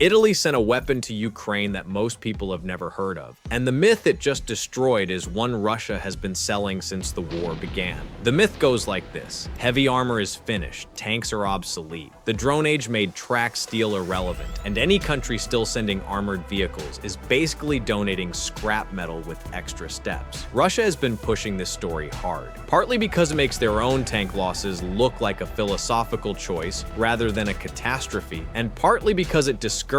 Italy sent a weapon to Ukraine that most people have never heard of, and the myth it just destroyed is one Russia has been selling since the war began. The myth goes like this: heavy armor is finished, tanks are obsolete, the drone age made track steel irrelevant, and any country still sending armored vehicles is basically donating scrap metal with extra steps. Russia has been pushing this story hard, partly because it makes their own tank losses look like a philosophical choice rather than a catastrophe, and partly because it discourages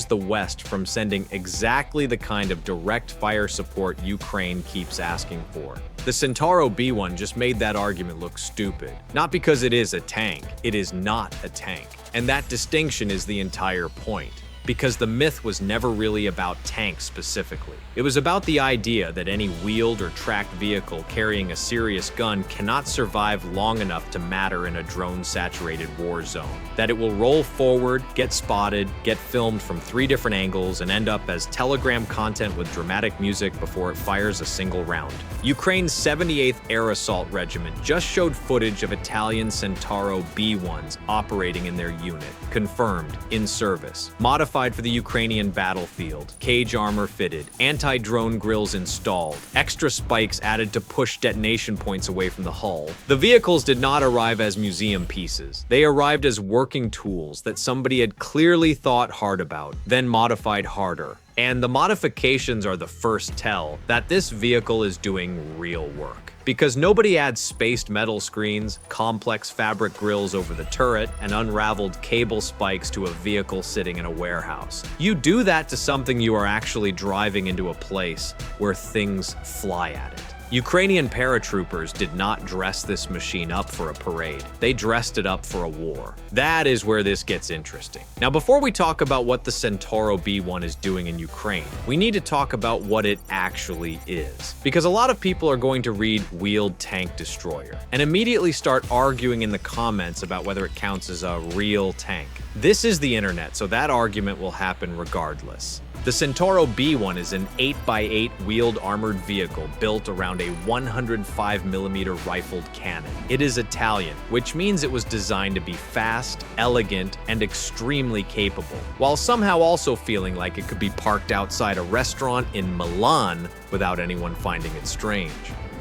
the West from sending exactly the kind of direct fire support Ukraine keeps asking for. The Centauro B1 just made that argument look stupid. Not because it is a tank, it is not a tank. And that distinction is the entire point. Because the myth was never really about tanks specifically. It was about the idea that any wheeled or tracked vehicle carrying a serious gun cannot survive long enough to matter in a drone-saturated war zone. That it will roll forward, get spotted, get filmed from 3 different angles, and end up as telegram content with dramatic music before it fires a single round. Ukraine's 78th Air Assault Regiment just showed footage of Italian Centauro B1s operating in their unit, confirmed, in service, modified for the Ukrainian battlefield, cage armor fitted, anti-drone grills installed, extra spikes added to push detonation points away from the hull. The vehicles did not arrive as museum pieces. They arrived as working tools that somebody had clearly thought hard about, then modified harder. And the modifications are the first tell that this vehicle is doing real work. Because nobody adds spaced metal screens, complex fabric grills over the turret, and unraveled cable spikes to a vehicle sitting in a warehouse. You do that to something you are actually driving into a place where things fly at it. Ukrainian paratroopers did not dress this machine up for a parade. They dressed it up for a war. That is where this gets interesting. Now, before we talk about what the Centauro B1 is doing in Ukraine, we need to talk about what it actually is. Because a lot of people are going to read wheeled tank destroyer and immediately start arguing in the comments about whether it counts as a real tank. This is the internet, so that argument will happen regardless. The Centauro B1 is an 8x8 wheeled armored vehicle built around a 105mm rifled cannon. It is Italian, which means it was designed to be fast, elegant, and extremely capable, while somehow also feeling like it could be parked outside a restaurant in Milan without anyone finding it strange.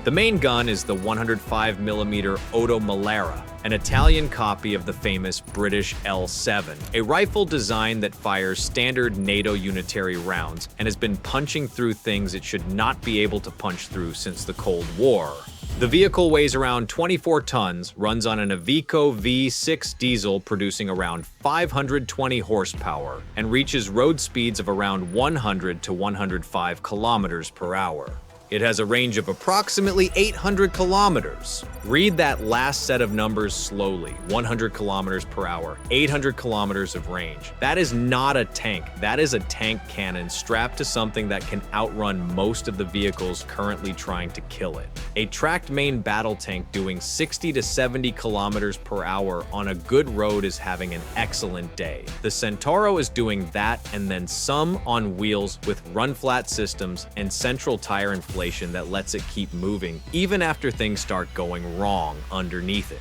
The main gun is the 105mm Otto Malera, an Italian copy of the famous British L7, a rifle design that fires standard NATO unitary rounds and has been punching through things it should not be able to punch through since the Cold War. The vehicle weighs around 24 tons, runs on an Iveco V6 diesel producing around 520 horsepower, and reaches road speeds of around 100 to 105 kilometers per hour. It has a range of approximately 800 kilometers. Read that last set of numbers slowly. 100 kilometers per hour, 800 kilometers of range. That is not a tank. That is a tank cannon strapped to something that can outrun most of the vehicles currently trying to kill it. A tracked main battle tank doing 60 to 70 kilometers per hour on a good road is having an excellent day. The Centauro is doing that and then some on wheels with run-flat systems and central tire inflation that lets it keep moving even after things start going wrong underneath it.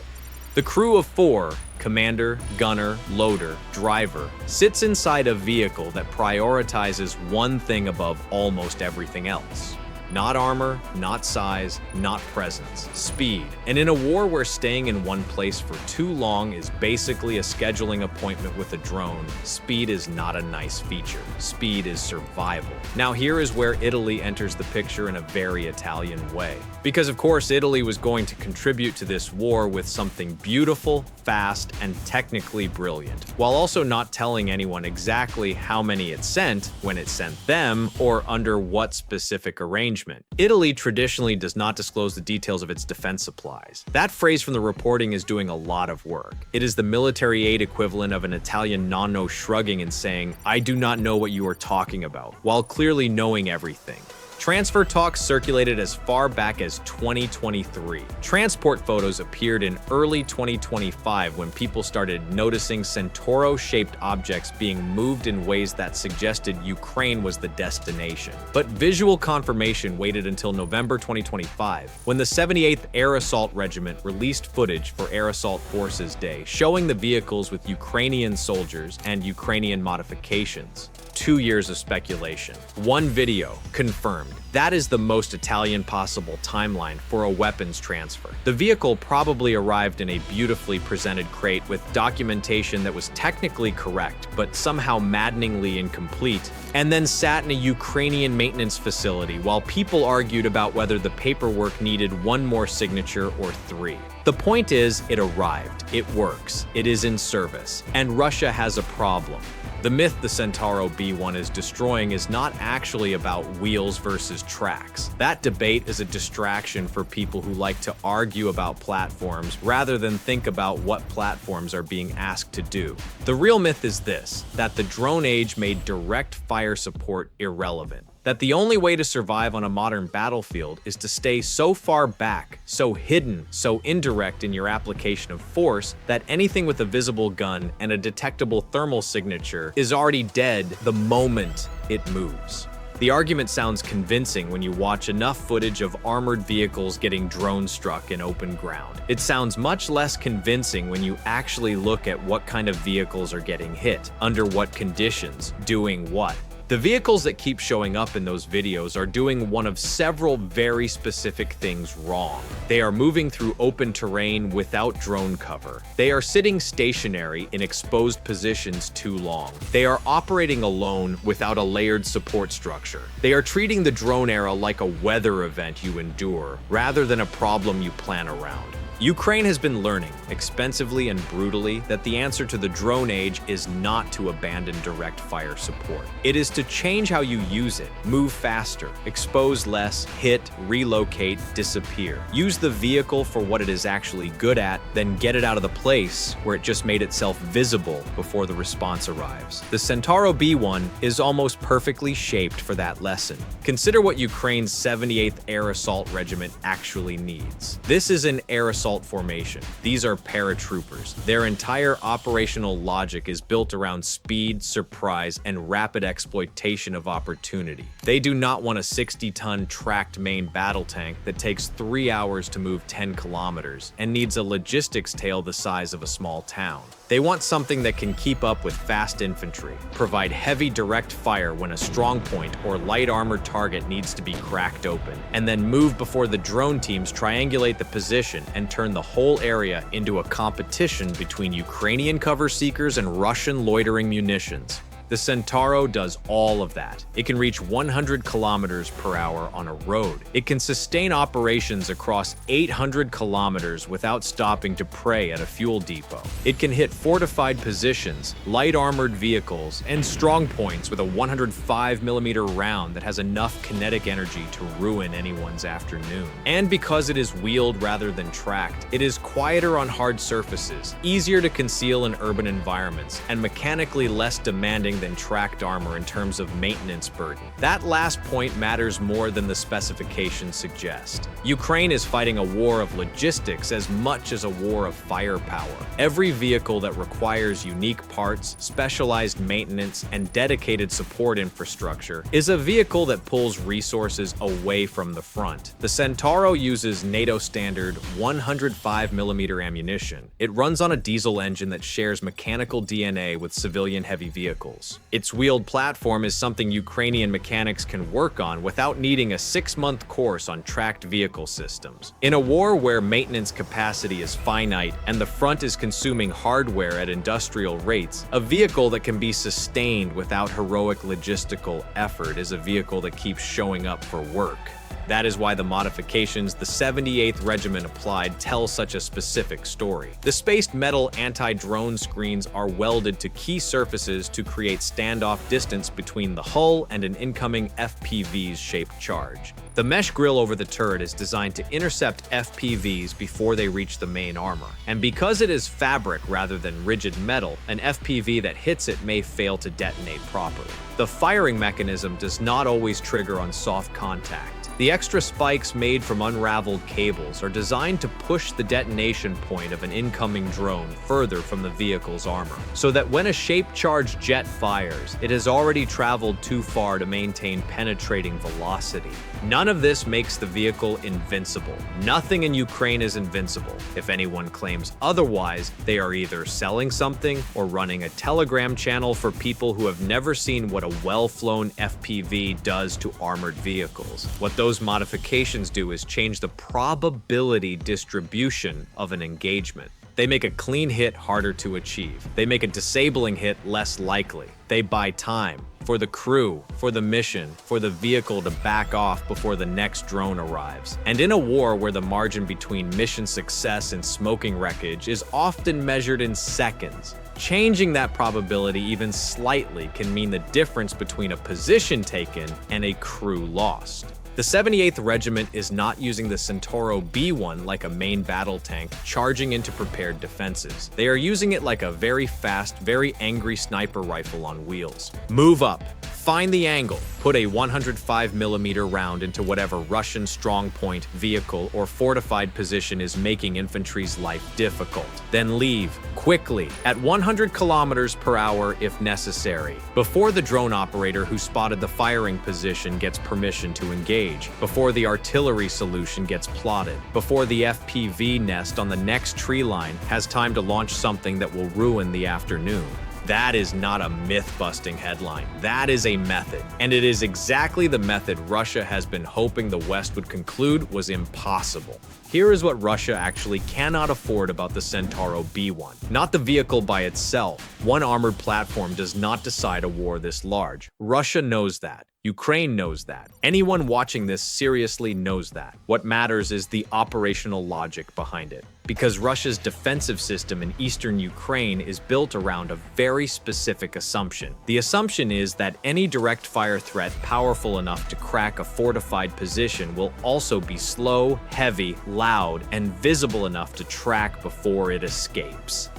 The crew of 4, commander, gunner, loader, driver, sits inside a vehicle that prioritizes one thing above almost everything else. Not armor, not size, not presence, speed. And in a war where staying in one place for too long is basically a scheduling appointment with a drone, speed is not a nice feature. Speed is survival. Now here is where Italy enters the picture in a very Italian way. Because of course Italy was going to contribute to this war with something beautiful, fast, and technically brilliant, while also not telling anyone exactly how many it sent, when it sent them, or under what specific arrangement. Italy traditionally does not disclose the details of its defense supplies. That phrase from the reporting is doing a lot of work. It is the military aid equivalent of an Italian nonno shrugging and saying, "I do not know what you are talking about," while clearly knowing everything. Transfer talks circulated as far back as 2023. Transport photos appeared in early 2025 when people started noticing Centauro-shaped objects being moved in ways that suggested Ukraine was the destination. But visual confirmation waited until November 2025, when the 78th Air Assault Regiment released footage for Air Assault Forces Day, showing the vehicles with Ukrainian soldiers and Ukrainian modifications. 2 years of speculation. One video confirmed. That is the most Italian possible timeline for a weapons transfer. The vehicle probably arrived in a beautifully presented crate with documentation that was technically correct, but somehow maddeningly incomplete, and then sat in a Ukrainian maintenance facility while people argued about whether the paperwork needed one more signature or 3. The point is, it arrived, it works, it is in service, and Russia has a problem. The myth the Centauro B1 is destroying is not actually about wheels versus tracks. That debate is a distraction for people who like to argue about platforms rather than think about what platforms are being asked to do. The real myth is this, that the drone age made direct fire support irrelevant. That the only way to survive on a modern battlefield is to stay so far back, so hidden, so indirect in your application of force that anything with a visible gun and a detectable thermal signature is already dead the moment it moves. The argument sounds convincing when you watch enough footage of armored vehicles getting drone struck in open ground. It sounds much less convincing when you actually look at what kind of vehicles are getting hit, under what conditions, doing what. The vehicles that keep showing up in those videos are doing one of several very specific things wrong. They are moving through open terrain without drone cover. They are sitting stationary in exposed positions too long. They are operating alone without a layered support structure. They are treating the drone era like a weather event you endure, rather than a problem you plan around. Ukraine has been learning, expensively and brutally, that the answer to the drone age is not to abandon direct fire support. It is to change how you use it, move faster, expose less, hit, relocate, disappear. Use the vehicle for what it is actually good at, then get it out of the place where it just made itself visible before the response arrives. The Centauro B1 is almost perfectly shaped for that lesson. Consider what Ukraine's 78th Air Assault Regiment actually needs. This is an air assault formation. These are paratroopers. Their entire operational logic is built around speed, surprise, and rapid exploitation of opportunity. They do not want a 60-ton tracked main battle tank that takes 3 hours to move 10 kilometers and needs a logistics tail the size of a small town. They want something that can keep up with fast infantry, provide heavy direct fire when a strong point or light armored target needs to be cracked open, and then move before the drone teams triangulate the position and turn the whole area into a competition between Ukrainian cover seekers and Russian loitering munitions. The Centauro does all of that. It can reach 100 kilometers per hour on a road. It can sustain operations across 800 kilometers without stopping to pray at a fuel depot. It can hit fortified positions, light armored vehicles, and strong points with a 105mm round that has enough kinetic energy to ruin anyone's afternoon. And because it is wheeled rather than tracked, it is quieter on hard surfaces, easier to conceal in urban environments, and mechanically less demanding than tracked armor in terms of maintenance burden. That last point matters more than the specifications suggest. Ukraine is fighting a war of logistics as much as a war of firepower. Every vehicle that requires unique parts, specialized maintenance, and dedicated support infrastructure is a vehicle that pulls resources away from the front. The Centauro uses NATO standard 105mm ammunition. It runs on a diesel engine that shares mechanical DNA with civilian heavy vehicles. Its wheeled platform is something Ukrainian mechanics can work on without needing a 6-month course on tracked vehicle systems. In a war where maintenance capacity is finite and the front is consuming hardware at industrial rates, a vehicle that can be sustained without heroic logistical effort is a vehicle that keeps showing up for work. That is why the modifications the 78th Regiment applied tell such a specific story. The spaced metal anti-drone screens are welded to key surfaces to create standoff distance between the hull and an incoming FPV's shaped charge. The mesh grille over the turret is designed to intercept FPVs before they reach the main armor. And because it is fabric rather than rigid metal, an FPV that hits it may fail to detonate properly. The firing mechanism does not always trigger on soft contact. The extra spikes made from unraveled cables are designed to push the detonation point of an incoming drone further from the vehicle's armor, so that when a shape-charged jet fires, it has already traveled too far to maintain penetrating velocity. None of this makes the vehicle invincible. Nothing in Ukraine is invincible. If anyone claims otherwise, they are either selling something or running a Telegram channel for people who have never seen what a well-flown FPV does to armored vehicles. What those modifications do is change the probability distribution of an engagement. They make a clean hit harder to achieve. They make a disabling hit less likely. They buy time for the crew, for the mission, for the vehicle to back off before the next drone arrives. And in a war where the margin between mission success and smoking wreckage is often measured in seconds, changing that probability even slightly can mean the difference between a position taken and a crew lost. The 78th Regiment is not using the Centauro B1 like a main battle tank, charging into prepared defenses. They are using it like a very fast, very angry sniper rifle on wheels. Move up. Find the angle, put a 105mm round into whatever Russian strongpoint, vehicle, or fortified position is making infantry's life difficult. Then leave, quickly, at 100 kilometers per hour if necessary, before the drone operator who spotted the firing position gets permission to engage, before the artillery solution gets plotted, before the FPV nest on the next tree line has time to launch something that will ruin the afternoon. That is not a myth-busting headline. That is a method. And it is exactly the method Russia has been hoping the West would conclude was impossible. Here is what Russia actually cannot afford about the Centauro B1. Not the vehicle by itself. One armored platform does not decide a war this large. Russia knows that. Ukraine knows that. Anyone watching this seriously knows that. What matters is the operational logic behind it. Because Russia's defensive system in eastern Ukraine is built around a very specific assumption. The assumption is that any direct fire threat powerful enough to crack a fortified position will also be slow, heavy, loud, and visible enough to track before it escapes.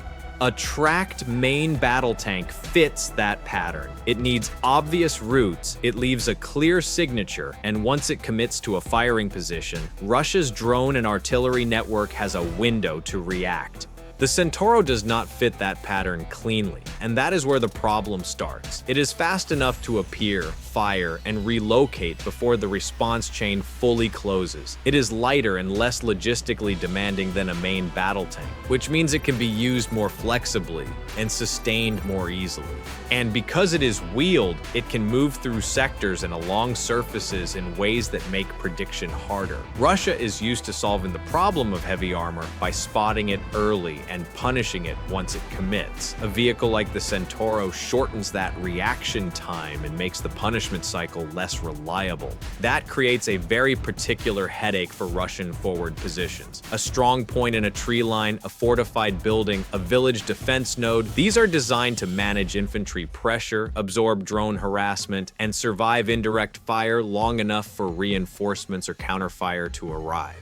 A tracked main battle tank fits that pattern. It needs obvious routes, it leaves a clear signature, and once it commits to a firing position, Russia's drone and artillery network has a window to react. The Centauro does not fit that pattern cleanly, and that is where the problem starts. It is fast enough to appear, fire, and relocate before the response chain fully closes. It is lighter and less logistically demanding than a main battle tank, which means it can be used more flexibly and sustained more easily. And because it is wheeled, it can move through sectors and along surfaces in ways that make prediction harder. Russia is used to solving the problem of heavy armor by spotting it early and punishing it once it commits. A vehicle like the Centauro shortens that reaction time and makes the punishment cycle less reliable. That creates a very particular headache for Russian forward positions. A strong point in a tree line, a fortified building, a village defense node, these are designed to manage infantry pressure, absorb drone harassment, and survive indirect fire long enough for reinforcements or counterfire to arrive.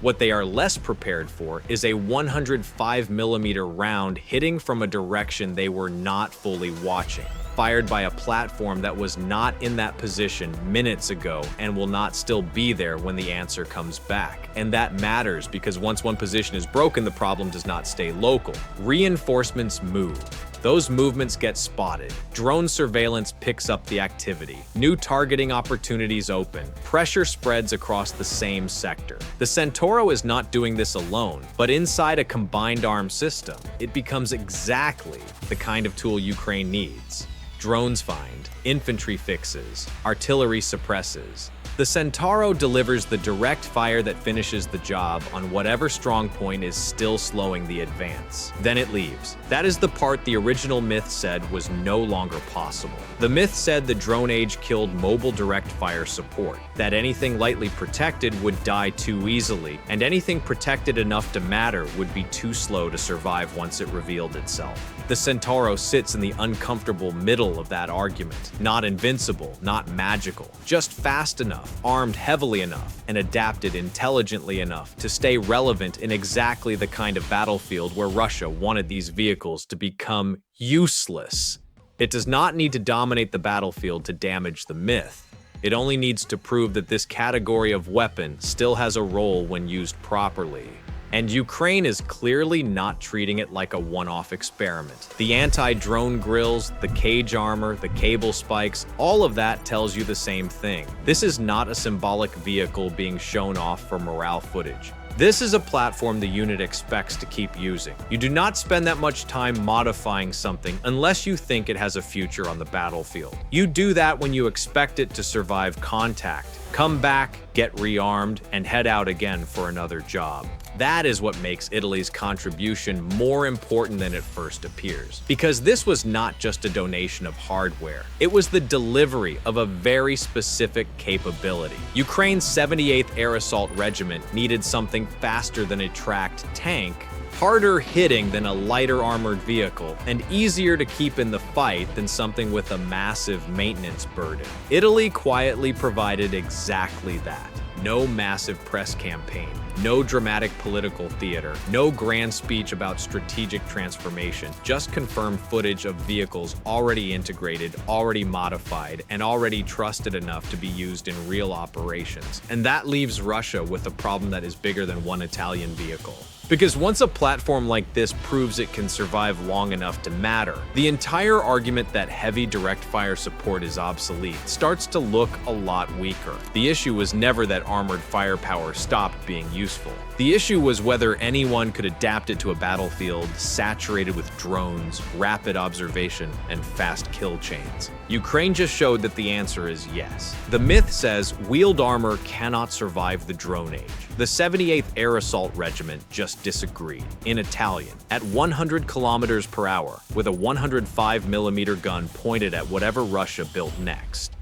What they are less prepared for is a 105mm round hitting from a direction they were not fully watching, fired by a platform that was not in that position minutes ago and will not still be there when the answer comes back. And that matters because once one position is broken, the problem does not stay local. Reinforcements move. Those movements get spotted. Drone surveillance picks up the activity. New targeting opportunities open. Pressure spreads across the same sector. The Centauro is not doing this alone, but inside a combined arms system, it becomes exactly the kind of tool Ukraine needs. Drones find, infantry fixes, artillery suppresses. The Centauro delivers the direct fire that finishes the job on whatever strong point is still slowing the advance. Then it leaves. That is the part the original myth said was no longer possible. The myth said the drone age killed mobile direct fire support, that anything lightly protected would die too easily, and anything protected enough to matter would be too slow to survive once it revealed itself. The Centauro sits in the uncomfortable middle of that argument. Not invincible, not magical, just fast enough, armed heavily enough, and adapted intelligently enough to stay relevant in exactly the kind of battlefield where Russia wanted these vehicles to become useless. It does not need to dominate the battlefield to damage the myth. It only needs to prove that this category of weapon still has a role when used properly. And Ukraine is clearly not treating it like a one-off experiment. The anti-drone grills, the cage armor, the cable spikes, all of that tells you the same thing. This is not a symbolic vehicle being shown off for morale footage. This is a platform the unit expects to keep using. You do not spend that much time modifying something unless you think it has a future on the battlefield. You do that when you expect it to survive contact, come back, get rearmed, and head out again for another job. That is what makes Italy's contribution more important than it first appears. Because this was not just a donation of hardware, it was the delivery of a very specific capability. Ukraine's 78th Air Assault Regiment needed something faster than a tracked tank, harder hitting than a lighter armored vehicle, and easier to keep in the fight than something with a massive maintenance burden. Italy quietly provided exactly that. No massive press campaign, no dramatic political theater, no grand speech about strategic transformation, just confirmed footage of vehicles already integrated, already modified, and already trusted enough to be used in real operations. And that leaves Russia with a problem that is bigger than one Italian vehicle. Because once a platform like this proves it can survive long enough to matter, the entire argument that heavy direct fire support is obsolete starts to look a lot weaker. The issue was never that armored firepower stopped being useful. The issue was whether anyone could adapt it to a battlefield saturated with drones, rapid observation, and fast kill chains. Ukraine just showed that the answer is yes. The myth says wheeled armor cannot survive the drone age. The 78th Air Assault Regiment just disagreed, in Italian, at 100 kilometers per hour, with a 105mm gun pointed at whatever Russia built next.